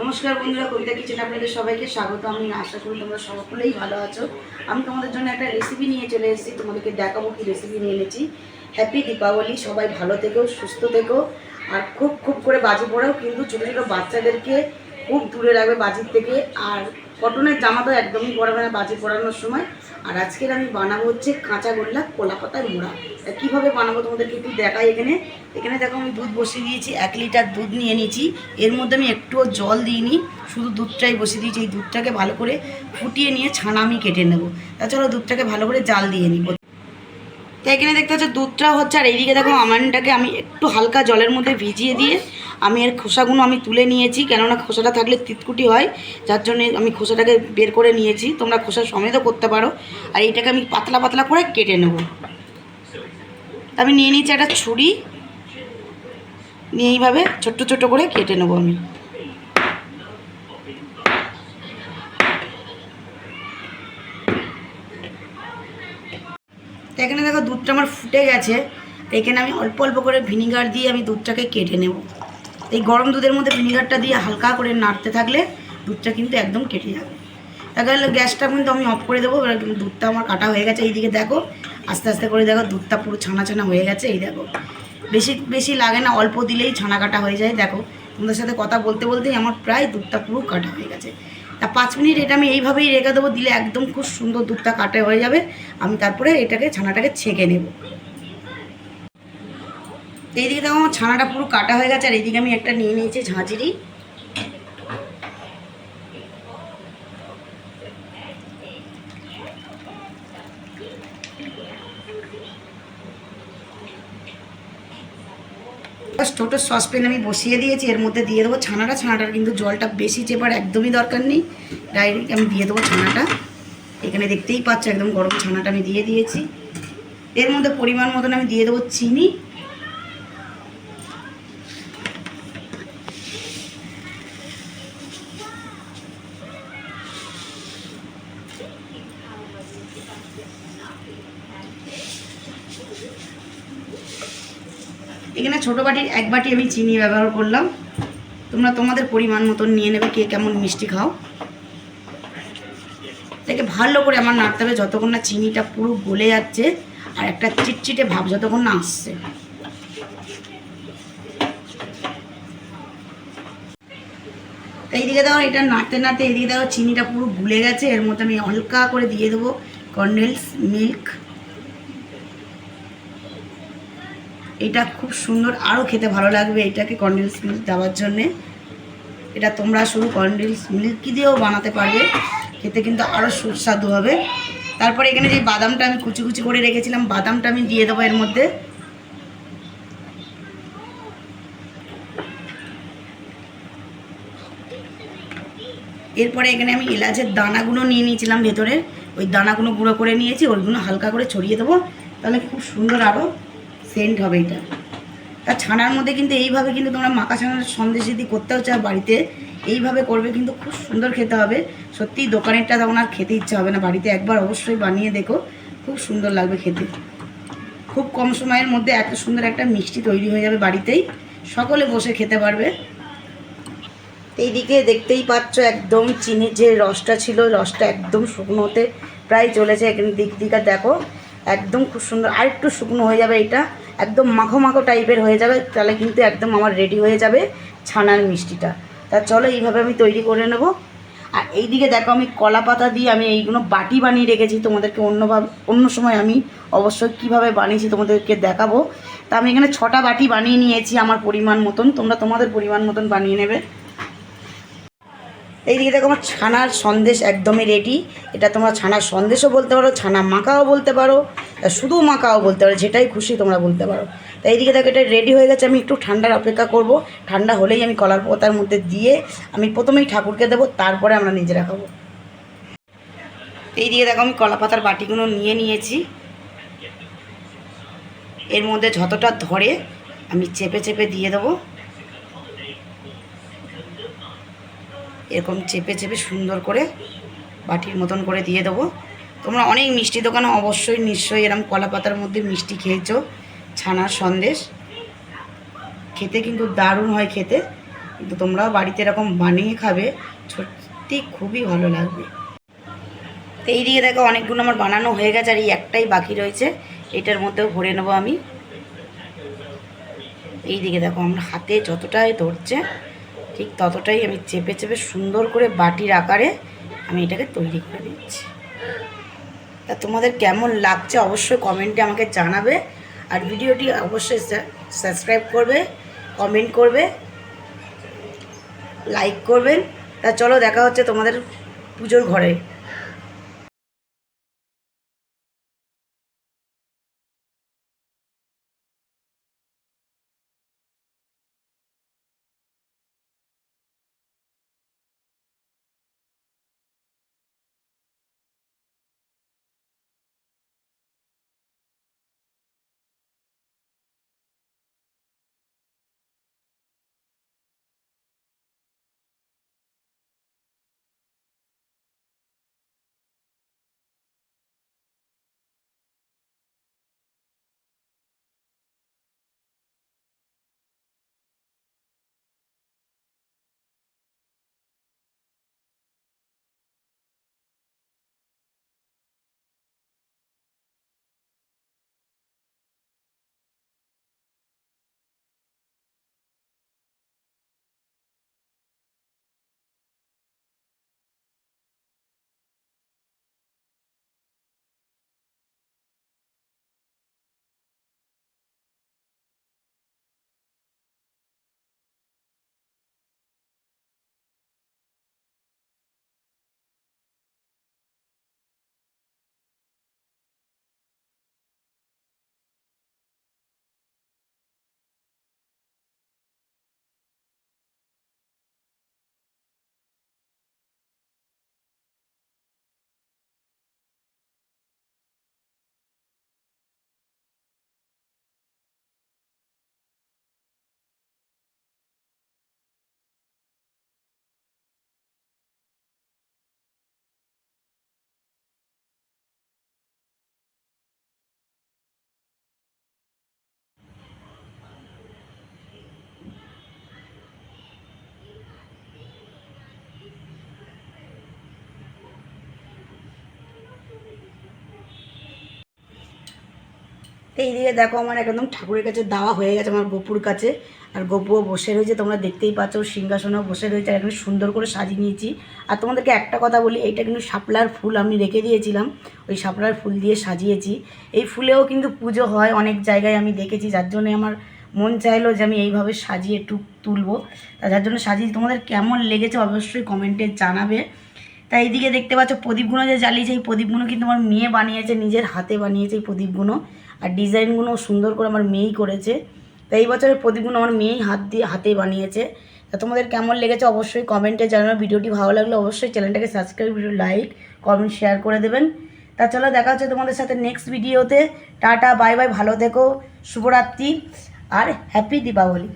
নমস্কার বন্ধুরা, কবিতা কিচেনে আপনাদের সবাইকে স্বাগত। আমি আশা করি তোমরা সকলেই ভালো আছো। আমি তোমাদের জন্য একটা রেসিপি নিয়ে চলে এসেছি, তোমাদেরকে দেখাবো কি রেসিপি নিয়ে এনেছি। হ্যাপি দীপাবলি, সবাই ভালো থেকো, সুস্থ থেকো, আর খুব খুব করে বাজি পড়াও, কিন্তু ছোটো ছোটো বাচ্চাদেরকে খুব দূরে রাখবে বাজির থেকে। আর কটনের জামা তো একদমই পরাবে না বাজি পরানোর সময়। আর আজকের আমি বানাবো হচ্ছে কাঁচা গোল্লা কলা পাতার মোড়া। কীভাবে বানাবো তোমাদেরকে একটু দেখাই। এখানে দেখো আমি দুধ বসিয়ে দিয়েছি, 1 লিটার দুধ নিয়ে নিয়েছি। এর মধ্যে আমি একটুও জল দিইনি, শুধু দুধটাই বসিয়ে দিয়েছি। এই দুধটাকে ভালো করে ফুটিয়ে নিয়ে ছানা আমি কেটে নেবো। তাছাড়া দুধটাকে ভালো করে জাল দিয়ে নিব। তো এখানে দেখতে হচ্ছে দুধটা হচ্ছে, আর এইদিকে দেখো আমন্ডটাকে আমি একটু হালকা জলের মধ্যে ভিজিয়ে দিয়ে আমি এর খোসাগুলো আমি তুলে নিয়েছি, কেননা খোসাটা থাকলে তিতকুটি হয়, যার জন্য আমি খোসাটাকে বের করে নিয়েছি। তোমরা খোসা সমেতও করতে পারো। আর এইটাকে আমি পাতলা পাতলা করে কেটে নেব। আমি নিয়ে নিয়েছি একটা ছুরি, নিয়ে এইভাবে ছোট্ট ছোট্ট করে কেটে নেব আমি। তো এখানে দেখো দুধটা আমার ফুটে গেছে। এখানে আমি অল্প অল্প করে ভিনিগার দিয়ে আমি দুধটাকে কেটে নেব। এই গরম দুধের মধ্যে ভিনিগারটা দিয়ে হালকা করে নাড়তে থাকলে দুধটা কিন্তু একদম কেটে যাবে। তাহলে গ্যাসটা কিন্তু আমি অফ করে দেবো। এবার কিন্তু দুধটা আমার কাটা হয়ে গেছে। এইদিকে দেখো আস্তে আস্তে করে দেখো দুধটা পুরো ছানা ছানা হয়ে গেছে। এই দেখো বেশি বেশি লাগে না, অল্প দিলেই ছানা কাটা হয়ে যায়। দেখো তোমাদের সাথে কথা বলতে বলতেই আমার প্রায় দুধটা পুরো কাটা হয়ে গেছে। তা 5 মিনিট এটা আমি এইভাবেই রেখে দেবো, দিলে একদম খুব সুন্দর দুধটা কাটা হয়ে যাবে। আমি তারপরে এটাকে ছানাটাকে ছেঁকে নেব। এইদিকে দেখো আমার ছানাটা পুরো কাটা হয়ে গেছে। আর এইদিকে আমি একটা নিয়ে নিয়েছি ঝাঁঝরি। ছোটো সসপ্যান আমি বসিয়ে দিয়েছি, এর মধ্যে দিয়ে দেবো ছানাটা। ছানাটার কিন্তু জলটা বেশি চেপার একদমই দরকার নেই, ডাইরেক্ট আমি দিয়ে দেবো ছানাটা। এখানে দেখতেই পাচ্ছ একদম গরম ছানাটা আমি দিয়ে দিয়েছি। এর মধ্যে পরিমাণ মতন আমি দিয়ে দেবো চিনি। এখানে ছোটো বাটির 1 বাটি আমি চিনি ব্যবহার করলাম। তোমরা তোমাদের পরিমাণ মতন নিয়ে নেবে, কে কেমন মিষ্টি খাও। এটাকে ভালো করে আমার নাড়তে হবে যতক্ষণ না চিনিটা পুরো গলে যাচ্ছে আর একটা চিটচিটে ভাব যতক্ষণ না আসছে। এইদিকে দেখো এটা নাড়তে নাড়তে এইদিকে দেখো চিনিটা পুরো গুলে গেছে। এর মধ্যে আমি হালকা করে দিয়ে দেবো কনডেন্স মিল্ক। এটা খুব সুন্দর, আরও খেতে ভালো লাগবে এটাকে কনডেন্স মিল্ক দেওয়ার জন্যে। এটা তোমরা শুধু কনডেন্স মিল্ক দিয়েও বানাতে পারবে, খেতে কিন্তু আরও সুস্বাদু হবে। তারপরে এখানে যে বাদামটা আমি কুচি কুচি করে রেখেছিলাম, বাদামটা আমি দিয়ে দেবো এর মধ্যে। এরপরে এখানে আমি এলাচের দানাগুলো নিয়ে নিয়েছিলাম ভেতরে, ওই দানাগুলো গুঁড়ো করে নিয়েছি, ওইগুলো হালকা করে ছড়িয়ে দেবো। তাহলে খুব সুন্দর আরও সেন্ট হবে এটা। আর ছানার মধ্যে কিন্তু এইভাবে কিন্তু তোমরা মাখা ছানার সন্দেশ যদি করতেও চাও বাড়িতে, এইভাবে করবে কিন্তু খুব সুন্দর খেতে হবে। সত্যিই দোকানেরটা তখন আর খেতে ইচ্ছা হবে না, বাড়িতে একবার অবশ্যই বানিয়ে দেখো, খুব সুন্দর লাগবে খেতে। খুব কম সময়ের মধ্যে এত সুন্দর একটা মিষ্টি তৈরি হয়ে যাবে বাড়িতেই, সকলে বসে খেতে পারবে। এইদিকে দেখতেই পাচ্ছ একদম চিনির যে রসটা ছিল, রসটা একদম শুকনোতে প্রায় চলেছে। এখানে দিকদিকা দেখো একদম খুব সুন্দর, আর একটু শুকনো হয়ে যাবে, এটা একদম মাখো মাখো টাইপের হয়ে যাবে। তাহলে কিন্তু একদম আমার রেডি হয়ে যাবে ছানার মিষ্টিটা। তা চলো এইভাবে আমি তৈরি করে নেব। আর এইদিকে দেখো আমি কলা পাতা দিয়ে আমি এইগুলো বাটি বানিয়ে রেখেছি। তোমাদেরকে অন্য সময় আমি অবশ্যই কীভাবে বানিয়েছি তোমাদেরকে দেখাবো। তা আমি এখানে 6টা বাটি বানিয়ে নিয়েছি আমার পরিমাণ মতন, তোমরা তোমাদের পরিমাণ মতন বানিয়ে নেবে। এইদিকে দেখো আমার ছানার সন্দেশ একদমই রেডি। এটা তোমরা ছানার সন্দেশও বলতে পারো, ছানা মাখাও বলতে পারো, শুধু মাখাও বলতে পারো, যেটাই খুশি তোমরা বলতে পারো। তাই এইদিকে দেখো এটা রেডি হয়ে গেছে। আমি একটু ঠান্ডার অপেক্ষা করব। ঠান্ডা হলেই আমি কলার পাতার মধ্যে দিয়ে আমি প্রথমেই ঠাকুরকে দেবো, তারপরে আমরা নিজেরা খাবো। এইদিকে দেখো আমি কলা পাতার বাটিগুলো নিয়ে নিয়েছি। এর মধ্যে যতটা ধরে আমি চেপে চেপে দিয়ে দেবো। এরকম চেপে চেপে সুন্দর করে বাটির মতন করে দিয়ে দেবো। তোমরা অনেক মিষ্টি দোকানে অবশ্যই নিশ্চয়ই এরকম কলা পাতার মধ্যে মিষ্টি খেয়েছো, ছানার সন্দেশ খেতে কিন্তু দারুণ হয় খেতে। কিন্তু তোমরাও বাড়িতে এরকম বানিয়ে খাবে, সত্যি খুবই ভালো লাগবে। তো এইদিকে দেখো অনেকগুলো আমার বানানো হয়ে গেছে, আর এই একটাই বাকি রয়েছে, এটার মধ্যেও ভরে নেবো আমি। এই দিকে দেখো আমার হাতে যতটাই ধরছে ঠিক ততটাই আমি চেপে চেপে সুন্দর করে বাটির আকারে আমি এটাকে তৈরি করে দিচ্ছি। তা তোমাদের কেমন লাগছে অবশ্যই কমেন্টে আমাকে জানাবে, আর ভিডিওটি অবশ্যই সাবস্ক্রাইব করবে, কমেন্ট করবে, লাইক করবেন। তা চলো দেখা হচ্ছে তোমাদের পুজোর ঘরে। তো এইদিকে দেখো আমার একদম ঠাকুরের কাছে দেওয়া হয়ে গেছে আমার গপুর কাছে, আর গপুও বসে রয়েছে, তোমরা দেখতেই পাচ্ছ সিংহাসনেও বসে রয়েছে, আর এখানে সুন্দর করে সাজিয়ে নিয়েছি। আর তোমাদেরকে একটা কথা বলি, এইটা কিন্তু শাপলার ফুল আমি রেখে দিয়েছিলাম, ওই শাপলার ফুল দিয়ে সাজিয়েছি। এই ফুলেও কিন্তু পুজো হয় অনেক জায়গায় আমি দেখেছি, যার জন্যে আমার মন চাইলো যে আমি এইভাবে সাজিয়ে তুলবো, যার জন্য সাজিয়ে। তোমাদের কেমন লেগেছে অবশ্যই কমেন্টে জানাবে। তাই এইদিকে দেখতে পাচ্ছ প্রদীপগুলো যে জ্বালিয়েছে, এই প্রদীপগুলো কিন্তু আমার মেয়ে বানিয়েছে, নিজের হাতে বানিয়েছে এই প্রদীপগুলো, আর ডিজাইনগুলো সুন্দর করে আমার মেয়েই করেছে। তাই এই বছরের প্রদীপগুলো আমার মেয়েই হাতে বানিয়েছে। তা তোমাদের কেমন লেগেছে অবশ্যই কমেন্টে জানাবে। ভিডিওটি ভালো লাগলে অবশ্যই চ্যানেলটাকে subscribe, video like, comment, share করে দেবেন। তা চলো দেখা হচ্ছে তোমাদের সাথে নেক্সট ভিডিওতে। টাটা, বাই বাই, ভালো থেকো, শুভরাত্রি আর হ্যাপি দীপাবলি।